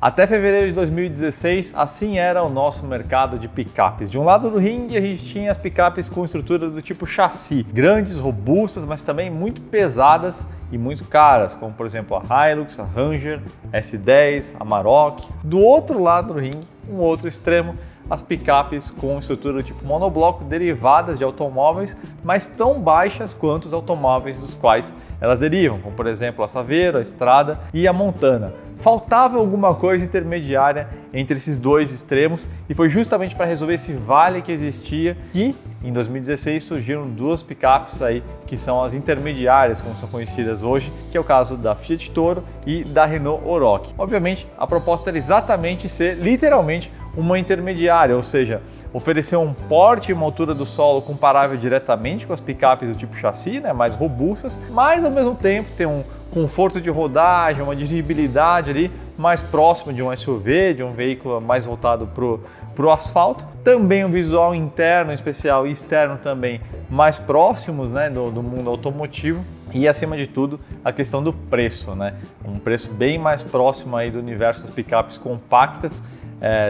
Até fevereiro de 2016, assim era o nosso mercado de picapes. De um lado do ringue, a gente tinha as picapes com estrutura do tipo chassi, grandes, robustas, mas também muito pesadas e muito caras, como por exemplo a Hilux, a Ranger, S10, a Amarok. Do outro lado do ringue, um outro extremo, as picapes com estrutura do tipo monobloco, derivadas de automóveis, mas tão baixas quanto os automóveis dos quais elas derivam, como por exemplo a Saveiro, a Strada e a Montana. Faltava alguma coisa intermediária entre esses dois extremos e foi justamente para resolver esse vale que existia que em 2016 surgiram duas picapes aí que são as intermediárias, como são conhecidas hoje, que é o caso da Fiat Toro e da Renault Oroch. Obviamente, a proposta era exatamente ser literalmente uma intermediária, ou seja, oferecer um porte e uma altura do solo comparável diretamente com as picapes do tipo chassi, né, mais robustas, mas ao mesmo tempo ter um conforto de rodagem, uma dirigibilidade ali mais próximo de um SUV, de um veículo mais voltado para o asfalto. Também um visual interno especial e externo também mais próximos, né, do mundo automotivo. E acima de tudo a questão do preço, né? Um preço bem mais próximo aí do universo das picapes compactas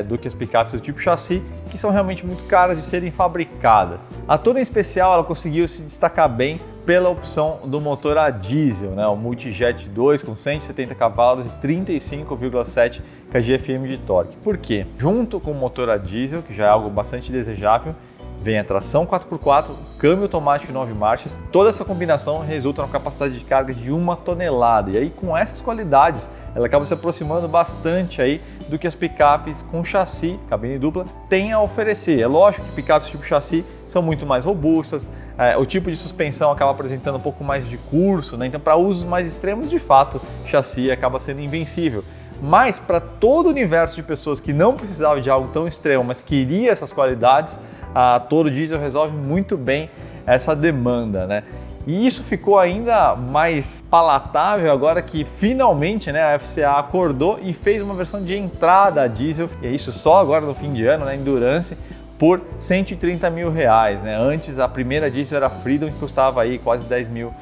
do que as picapes do tipo chassi, que são realmente muito caras de serem fabricadas. A Toro em especial ela conseguiu se destacar bem pela opção do motor a diesel, né? O Multijet 2 com 170 cavalos e 35,7 kgfm de torque. Por quê? Junto com o motor a diesel, que já é algo bastante desejável, vem a tração 4x4, câmbio automático 9 marchas. Toda essa combinação resulta numa capacidade de carga de 1 tonelada. E aí com essas qualidades, ela acaba se aproximando bastante aí do que as picapes com chassi, cabine dupla, têm a oferecer. É lógico que picapes tipo chassi são muito mais robustas, o tipo de suspensão acaba apresentando um pouco mais de curso, né? Então para usos mais extremos, de fato, chassi acaba sendo invencível. Mas para todo o universo de pessoas que não precisavam de algo tão extremo, mas queria essas qualidades, a Toro Diesel resolve muito bem essa demanda, né? E isso ficou ainda mais palatável agora que finalmente, né, a FCA acordou e fez uma versão de entrada a diesel, e isso só agora no fim de ano, né, Endurance, por R$130 mil, né? Antes a primeira diesel era a Freedom, que custava aí quase R$10 mil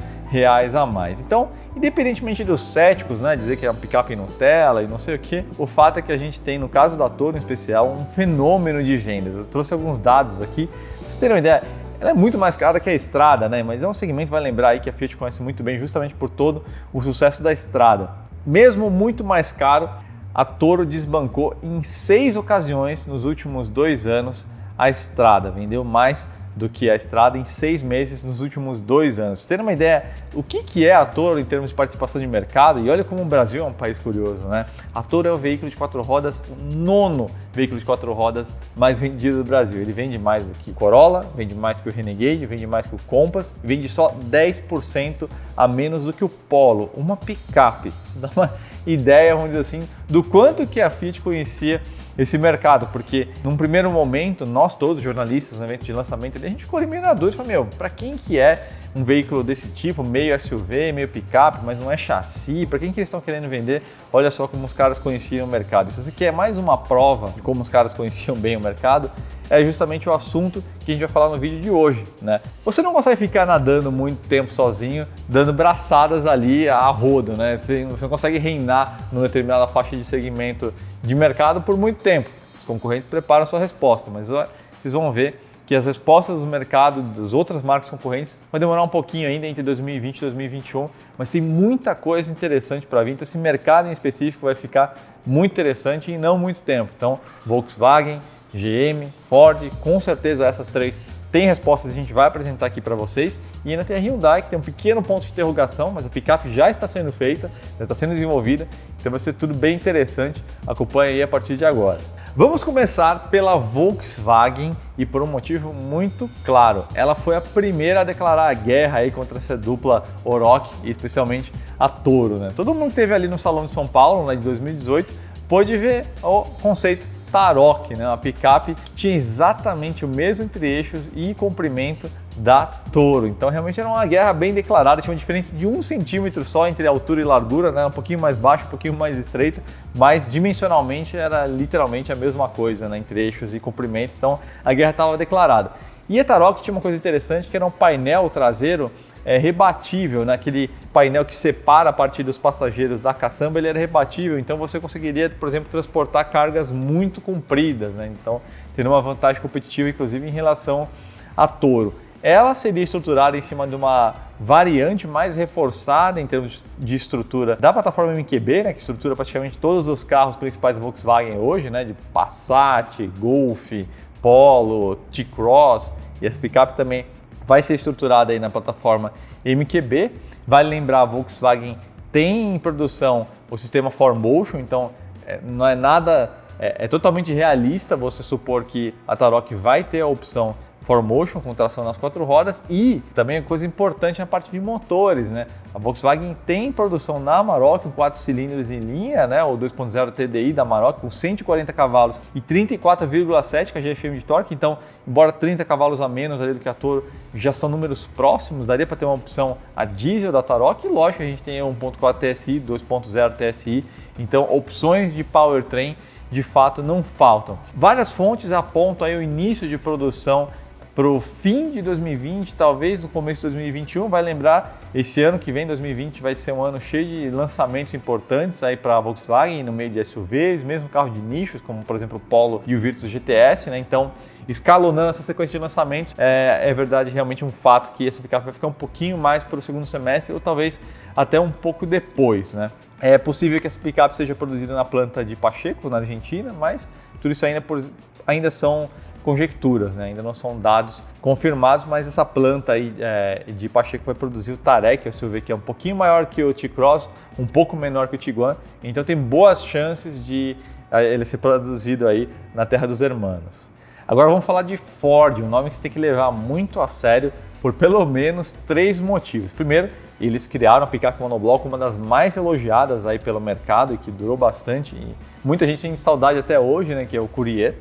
a mais. Então, independentemente dos céticos, né, dizer que é uma picape Nutella e não sei o que, o fato é que a gente tem, no caso da Toro em especial, um fenômeno de vendas. Eu trouxe alguns dados aqui, pra vocês terem uma ideia. Ela é muito mais cara que a Strada, né? Mas é um segmento, vai lembrar aí, que a Fiat conhece muito bem, justamente por todo o sucesso da Strada. Mesmo muito mais caro, a Toro desbancou em 6 ocasiões nos últimos 2 anos a Strada. Vendeu mais do que a Strada em 6 meses nos últimos 2 anos. Pra vocês terem uma ideia, o que é a Toro em termos de participação de mercado, e olha como o Brasil é um país curioso, né? A Toro é o veículo de 4 rodas, o 9º veículo de 4 rodas mais vendido do Brasil. Ele vende mais do que o Corolla, vende mais que o Renegade, vende mais que o Compass, vende só 10% a menos do que o Polo, uma picape. Isso dá uma ideia, vamos dizer assim, do quanto que a Fiat conhecia esse mercado, porque num primeiro momento, nós todos, jornalistas, no evento de lançamento, a gente ficou meio na dúvida, falou, para quem que é um veículo desse tipo, meio SUV, meio picape, mas não é chassi, para quem que eles estão querendo vender? Olha só como os caras conheciam o mercado. Se você quer mais uma prova de como os caras conheciam bem o mercado, é justamente o assunto que a gente vai falar no vídeo de hoje, né? Você não consegue ficar nadando muito tempo sozinho, dando braçadas ali a rodo, né? Você não consegue reinar numa determinada faixa de segmento de mercado por muito tempo. Os concorrentes preparam a sua resposta, mas vocês vão ver que as respostas do mercado das outras marcas concorrentes vai demorar um pouquinho ainda entre 2020 e 2021, mas tem muita coisa interessante para vir. Então esse mercado em específico vai ficar muito interessante em não muito tempo. Então Volkswagen, GM, Ford, com certeza essas 3 têm respostas que a gente vai apresentar aqui para vocês. E ainda tem a Hyundai, que tem um pequeno ponto de interrogação, mas a picape já está sendo feita, já está sendo desenvolvida, então vai ser tudo bem interessante. Acompanhe aí a partir de agora. Vamos começar pela Volkswagen e por um motivo muito claro. Ela foi a primeira a declarar a guerra aí contra essa dupla Oroch e especialmente a Toro, né? Todo mundo que esteve ali no Salão de São Paulo, né, de 2018, pôde ver o conceito Tarok, né? Uma picape que tinha exatamente o mesmo entre-eixos e comprimento da Toro. Então realmente era uma guerra bem declarada, tinha uma diferença de 1 centímetro só entre altura e largura, né? Um pouquinho mais baixo, um pouquinho mais estreito, mas dimensionalmente era literalmente a mesma coisa, né? Entre eixos e comprimentos, então a guerra estava declarada. E a Tarok tinha uma coisa interessante, que era um painel traseiro rebatível, né? Aquele painel que separa a parte dos passageiros da caçamba, ele era rebatível, então você conseguiria, por exemplo, transportar cargas muito compridas, né? Então, tendo uma vantagem competitiva, inclusive, em relação a Toro. Ela seria estruturada em cima de uma variante mais reforçada em termos de estrutura da plataforma MQB, né, que estrutura praticamente todos os carros principais da Volkswagen hoje, né, de Passat, Golf, Polo, T-Cross, e essa picape também vai ser estruturada aí na plataforma MQB. Vale lembrar, a Volkswagen tem em produção o sistema 4Motion, então não é nada, é totalmente realista você supor que a Tarok vai ter a opção 4Motion com tração nas 4 rodas, e também coisa importante na parte de motores, né? A Volkswagen tem produção na Amarok com 4 cilindros em linha, né? O 2.0 TDI da Amarok com 140 cavalos e 34,7 kgfm de torque, então, embora 30 cavalos a menos ali do que a Toro, já são números próximos, daria para ter uma opção a diesel da Tarok, e lógico, a gente tem 1.4 TSI, 2.0 TSI, então opções de powertrain de fato não faltam. Várias fontes apontam aí o início de produção para o fim de 2020, talvez no começo de 2021. Vai lembrar, esse ano que vem, 2020, vai ser um ano cheio de lançamentos importantes aí para a Volkswagen no meio de SUVs, mesmo carro de nichos, como por exemplo o Polo e o Virtus GTS, né? Então, escalonando essa sequência de lançamentos, é verdade, realmente um fato que essa picape vai ficar um pouquinho mais para o segundo semestre, ou talvez até um pouco depois, né? É possível que essa picape seja produzida na planta de Pacheco, na Argentina, mas tudo isso ainda são conjecturas, né? Ainda não são dados confirmados, mas essa planta aí de Pacheco vai produzir o Tarek, o SUV, que é um pouquinho maior que o T-Cross, um pouco menor que o Tiguan, então tem boas chances de ele ser produzido aí na terra dos hermanos. Agora vamos falar de Ford, um nome que você tem que levar muito a sério por pelo menos 3 motivos. Primeiro, eles criaram a picape monobloco, uma das mais elogiadas aí pelo mercado e que durou bastante, e muita gente tem saudade até hoje, né, que é o Courier.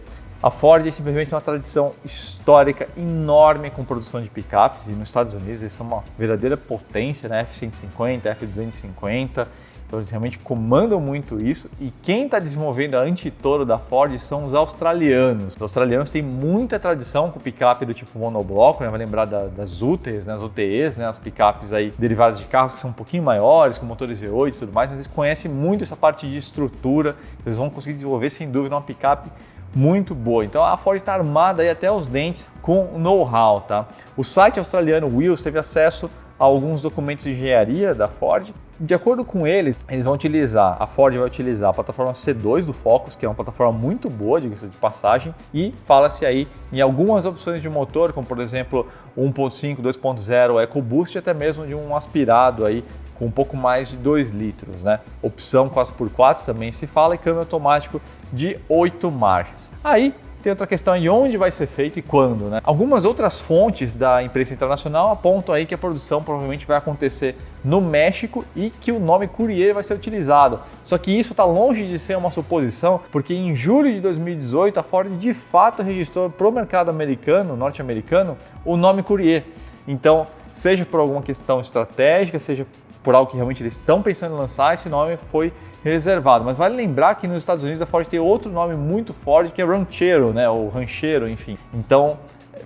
A Ford é simplesmente uma tradição histórica enorme com produção de picapes, e nos Estados Unidos eles são uma verdadeira potência, né? F-150, F-250, então eles realmente comandam muito isso, e quem está desenvolvendo a anti-Toro da Ford são os australianos. Os australianos têm muita tradição com picape do tipo monobloco, né? Vai lembrar das UTEs, né? As UTEs, né? As picapes aí derivadas de carros que são um pouquinho maiores, com motores V8 e tudo mais, mas eles conhecem muito essa parte de estrutura, eles vão conseguir desenvolver sem dúvida uma picape muito boa. Então a Ford está armada aí até os dentes com know-how, tá? O site australiano Wheels teve acesso a alguns documentos de engenharia da Ford. De acordo com eles, a Ford vai utilizar a plataforma C2 do Focus, que é uma plataforma muito boa, diga-se de passagem, e fala-se aí em algumas opções de motor, como por exemplo 1.5, 2.0 EcoBoost, até mesmo de um aspirado aí com um pouco mais de 2 litros, né? Opção 4x4 também se fala, e câmbio automático de 8 marchas. Aí tem outra questão de onde vai ser feito e quando, né? Algumas outras fontes da imprensa internacional apontam aí que a produção provavelmente vai acontecer no México e que o nome Courier vai ser utilizado. Só que isso está longe de ser uma suposição, porque em julho de 2018 a Ford de fato registrou para o mercado norte-americano, o nome Courier. Então, seja por alguma questão estratégica, seja por algo que realmente eles estão pensando em lançar, esse nome foi reservado. Mas vale lembrar que nos Estados Unidos a Ford tem outro nome muito forte, que é Ranchero, né? Ou Ranchero, enfim. Então,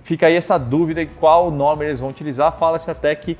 fica aí essa dúvida de qual nome eles vão utilizar. Fala-se até que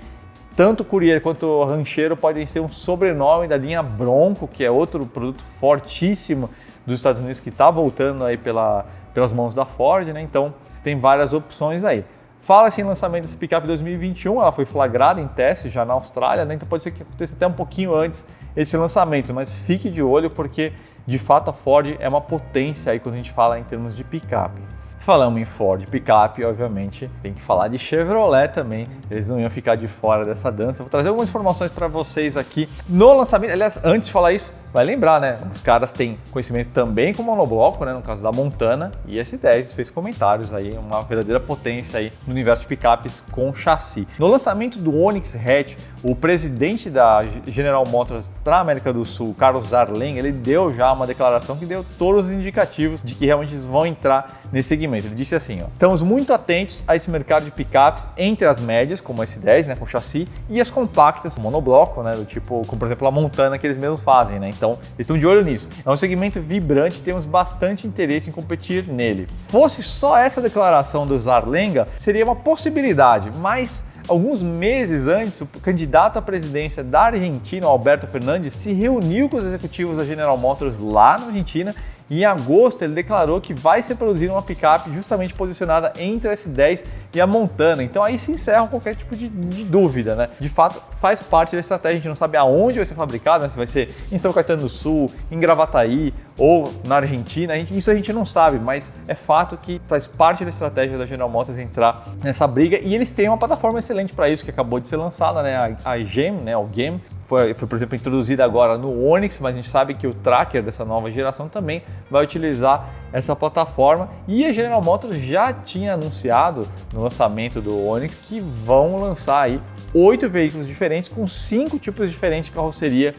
tanto o Courier quanto o Ranchero podem ser um sobrenome da linha Bronco, que é outro produto fortíssimo dos Estados Unidos que está voltando aí pelas mãos da Ford, né? Então, você tem várias opções aí. Fala-se em lançamento dessa picape em 2021, ela foi flagrada em teste já na Austrália, né? Então pode ser que aconteça até um pouquinho antes esse lançamento, mas fique de olho porque de fato a Ford é uma potência aí quando a gente fala em termos de picape. Falamos em Ford picape, obviamente tem que falar de Chevrolet também, eles não iam ficar de fora dessa dança. Vou trazer algumas informações para vocês aqui no lançamento. Aliás, antes de falar isso, vai lembrar, né? Os caras têm conhecimento também com monobloco, né? No caso da Montana, e S10 fez comentários aí, uma verdadeira potência aí no universo de picapes com chassi. No lançamento do Onix Hatch, o presidente da General Motors para a América do Sul, Carlos Arlen, ele deu já uma declaração que deu todos os indicativos de que realmente eles vão entrar nesse segmento. Ele disse assim, ó: estamos muito atentos a esse mercado de picapes entre as médias, como a S10, né, com chassi, e as compactas, monobloco, né, do tipo, como por exemplo a Montana, que eles mesmos fazem, né? Então, eles estão de olho nisso. É um segmento vibrante e temos bastante interesse em competir nele. Fosse só essa declaração do Zarlenga, seria uma possibilidade, mas alguns meses antes, o candidato à presidência da Argentina, Alberto Fernandes, se reuniu com os executivos da General Motors lá na Argentina. E em agosto ele declarou que vai ser produzida uma picape justamente posicionada entre a S10 e a Montana. Então aí se encerra qualquer tipo de dúvida, né? De fato, faz parte da estratégia. A gente não sabe aonde vai ser fabricado, né? Se vai ser em São Caetano do Sul, em Gravataí ou na Argentina. Isso a gente não sabe, mas é fato que faz parte da estratégia da General Motors entrar nessa briga. E eles têm uma plataforma excelente para isso, que acabou de ser lançada, né? A GEM, né? O GEM. Foi, por exemplo, introduzida agora no Onix, mas a gente sabe que o Tracker dessa nova geração também vai utilizar essa plataforma. E a General Motors já tinha anunciado no lançamento do Onix que vão lançar aí 8 veículos diferentes com 5 tipos diferentes de carroceria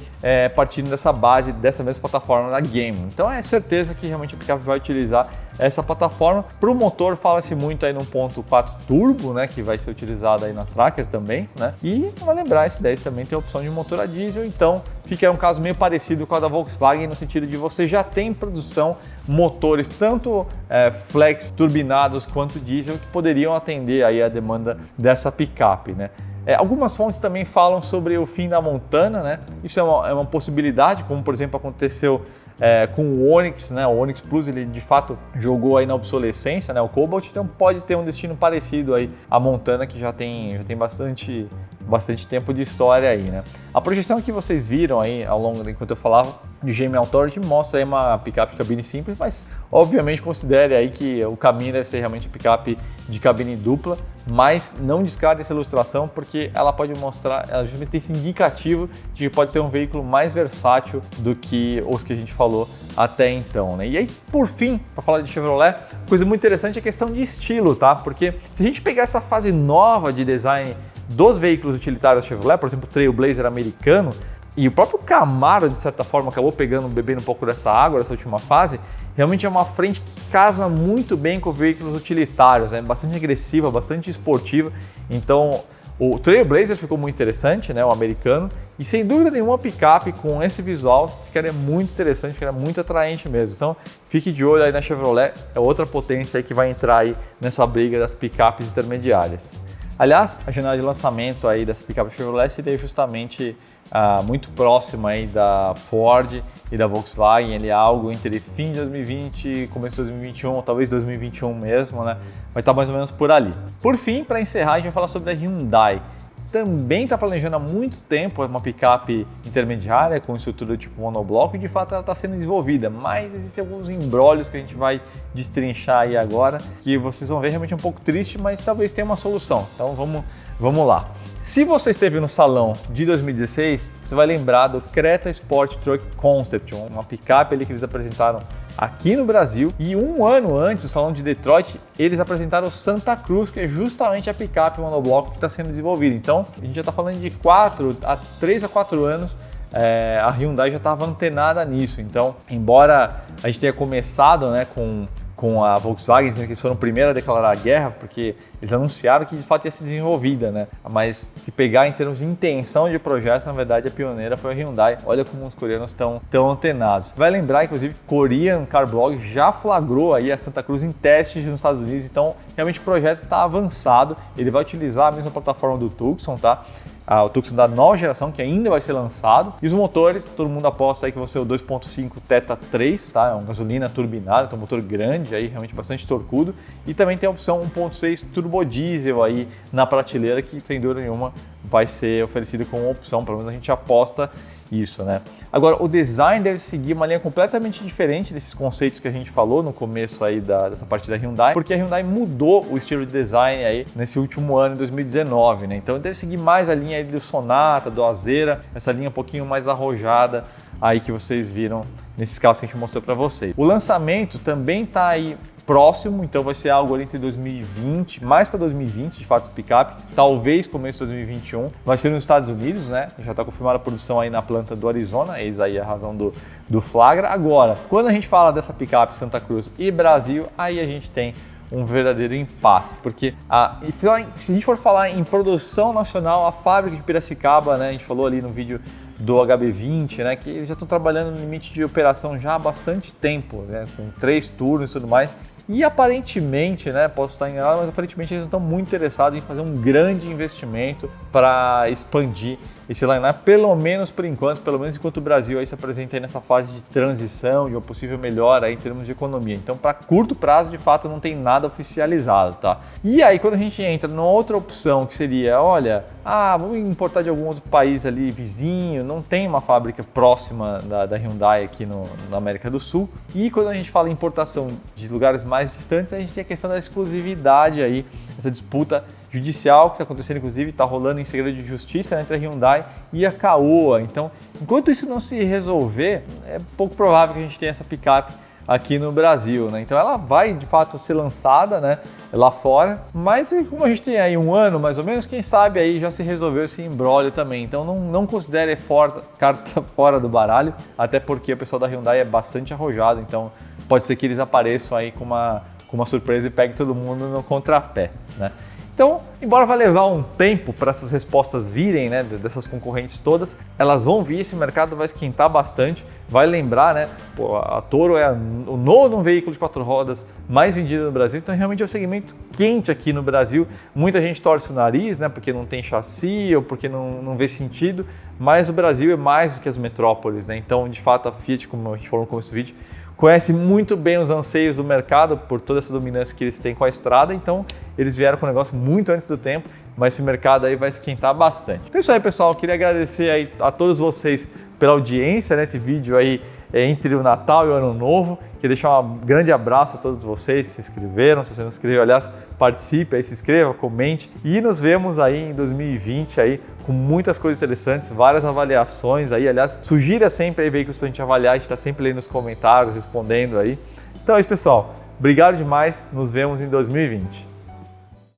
partindo dessa base, dessa mesma plataforma da GEM. Então é certeza que realmente a picape vai utilizar essa plataforma. Para o motor fala-se muito aí no 1.4 turbo, né, que vai ser utilizado aí na Tracker também, né? E vai lembrar, esse 10 também tem a opção de motor a diesel, então fica aí um caso meio parecido com a da Volkswagen no sentido de você já tem em produção motores tanto flex turbinados quanto diesel que poderiam atender aí a demanda dessa picape, né? Algumas fontes também falam sobre o fim da Montana, né? Isso é uma possibilidade, como por exemplo aconteceu com o Onix, né? O Onix Plus ele de fato jogou aí na obsolescência, né? O Cobalt, então pode ter um destino parecido aí à Montana, que já tem bastante tempo de história aí, né? A projeção que vocês viram aí ao longo enquanto eu falava de GM Authority mostra aí uma picape de cabine simples, mas obviamente considere aí que o caminho deve ser realmente picape de cabine dupla, mas não descarte essa ilustração porque ela pode mostrar, ela justamente tem esse indicativo de que pode ser um veículo mais versátil do que os que a gente falou até então, né? E aí, por fim, para falar de Chevrolet, coisa muito interessante é a questão de estilo, tá? Porque se a gente pegar essa fase nova de design dos veículos utilitários da Chevrolet, por exemplo, o Trailblazer americano, e o próprio Camaro, de certa forma, acabou bebendo um pouco dessa água, dessa última fase, realmente é uma frente que casa muito bem com veículos utilitários, né? Bastante agressiva, bastante esportiva. Então, o Trailblazer ficou muito interessante, né? O americano, e sem dúvida nenhuma a picape com esse visual ficaria muito interessante, ficaria muito atraente mesmo. Então, fique de olho aí na Chevrolet, é outra potência aí que vai entrar aí nessa briga das picapes intermediárias. Aliás, a janela de lançamento aí dessa picape Chevrolet seria justamente muito próxima aí da Ford e da Volkswagen, ele é algo entre fim de 2020 e começo de 2021, ou talvez 2021 mesmo, né? Vai estar mais ou menos por ali. Por fim, para encerrar, a gente vai falar sobre a Hyundai. Também está planejando há muito tempo uma picape intermediária com estrutura tipo monobloco e de fato ela está sendo desenvolvida, mas existem alguns embrólios que a gente vai destrinchar aí agora que vocês vão ver realmente um pouco triste, mas talvez tenha uma solução. Então vamos lá. Se você esteve no salão de 2016, você vai lembrar do Creta Sport Truck Concept, uma picape ali que eles apresentaram aqui no Brasil, e um ano antes, no salão de Detroit, eles apresentaram o Santa Cruz, que é justamente a picape monobloco que está sendo desenvolvida. Então, a gente já está falando de 3 a 4 anos, a Hyundai já estava antenada nisso. Então, embora a gente tenha começado, né, com a Volkswagen, dizendo que eles foram o primeiro a declarar a guerra, porque eles anunciaram que de fato ia ser desenvolvida, né? Mas se pegar em termos de intenção de projeto, na verdade a pioneira foi a Hyundai. Olha como os coreanos estão tão antenados. Vai lembrar, inclusive, que o Korean Car Blog já flagrou aí a Santa Cruz em testes nos Estados Unidos, então realmente o projeto está avançado. Ele vai utilizar a mesma plataforma do Tucson, tá? O Tucson da nova geração, que ainda vai ser lançado. E os motores, todo mundo aposta aí que vão ser o 2.5 Theta 3, tá? É uma gasolina turbinada, então um motor grande, aí, realmente bastante torcudo. E também tem a opção 1.6 turbo diesel aí na prateleira, que sem dúvida nenhuma vai ser oferecido como opção, pelo menos a gente aposta isso, né? Agora, o design deve seguir uma linha completamente diferente desses conceitos que a gente falou no começo aí dessa parte da Hyundai, porque a Hyundai mudou o estilo de design aí nesse último ano, em 2019, né? Então deve seguir mais a linha aí do Sonata, do Azera, essa linha um pouquinho mais arrojada aí que vocês viram nesses carros que a gente mostrou para vocês. O lançamento também está aí próximo, então vai ser algo ali entre 2020, mais para 2020, de fato, esse picape, talvez começo de 2021, vai ser nos Estados Unidos, né? Já está confirmada a produção aí na planta do Arizona, eis aí a razão do flagra. Agora, quando a gente fala dessa picape Santa Cruz e Brasil, aí a gente tem um verdadeiro impasse, porque se a gente for falar em produção nacional, a fábrica de Piracicaba, né? A gente falou ali no vídeo do HB20, né, que eles já estão trabalhando no limite de operação já há bastante tempo, né, com 3 turnos e tudo mais. E aparentemente, né, posso estar enganado, mas aparentemente eles não estão muito interessados em fazer um grande investimento para expandir esse line-up, pelo menos por enquanto, pelo menos enquanto o Brasil aí se apresenta aí nessa fase de transição e uma possível melhora aí em termos de economia. Então, para curto prazo, de fato, não tem nada oficializado, tá? E aí, quando a gente entra numa outra opção, que seria, olha, vamos importar de algum outro país ali vizinho, não tem uma fábrica próxima da Hyundai aqui na América do Sul. E quando a gente fala em importação de lugares mais distantes, a gente tem a questão da exclusividade aí, essa disputa judicial que está acontecendo, inclusive, está rolando em segredo de justiça, né, entre a Hyundai e a Caoa. Então, enquanto isso não se resolver, é pouco provável que a gente tenha essa picape aqui no Brasil, né? Então ela vai de fato ser lançada, né, lá fora, mas como a gente tem aí um ano mais ou menos, quem sabe aí já se resolveu esse imbróglio também. Então não considere carta fora do baralho, até porque o pessoal da Hyundai é bastante arrojado, então pode ser que eles apareçam aí com uma surpresa e peguem todo mundo no contrapé, né? Então, embora vai levar um tempo para essas respostas virem, né, dessas concorrentes todas, elas vão vir, esse mercado vai esquentar bastante, vai lembrar, né, a Toro é o nono veículo de 4 rodas mais vendido no Brasil, então realmente é um segmento quente aqui no Brasil. Muita gente torce o nariz, né, porque não tem chassi ou porque não vê sentido, mas o Brasil é mais do que as metrópoles, né, então de fato a Fiat, como a gente falou no começo do vídeo, conhece muito bem os anseios do mercado por toda essa dominância que eles têm com a estrada, então eles vieram com o negócio muito antes do tempo, mas esse mercado aí vai esquentar bastante. Então é isso aí, pessoal, queria agradecer aí a todos vocês pela audiência nesse vídeo aí entre o Natal e o Ano Novo. Queria deixar um grande abraço a todos vocês que se inscreveram. Se você não se inscreveu, aliás, participe aí, se inscreva, comente e nos vemos aí em 2020 aí com muitas coisas interessantes, várias avaliações aí. Aliás, sugira sempre aí veículos pra gente avaliar, a gente tá sempre aí nos comentários respondendo aí. Então é isso, pessoal. Obrigado demais, nos vemos em 2020.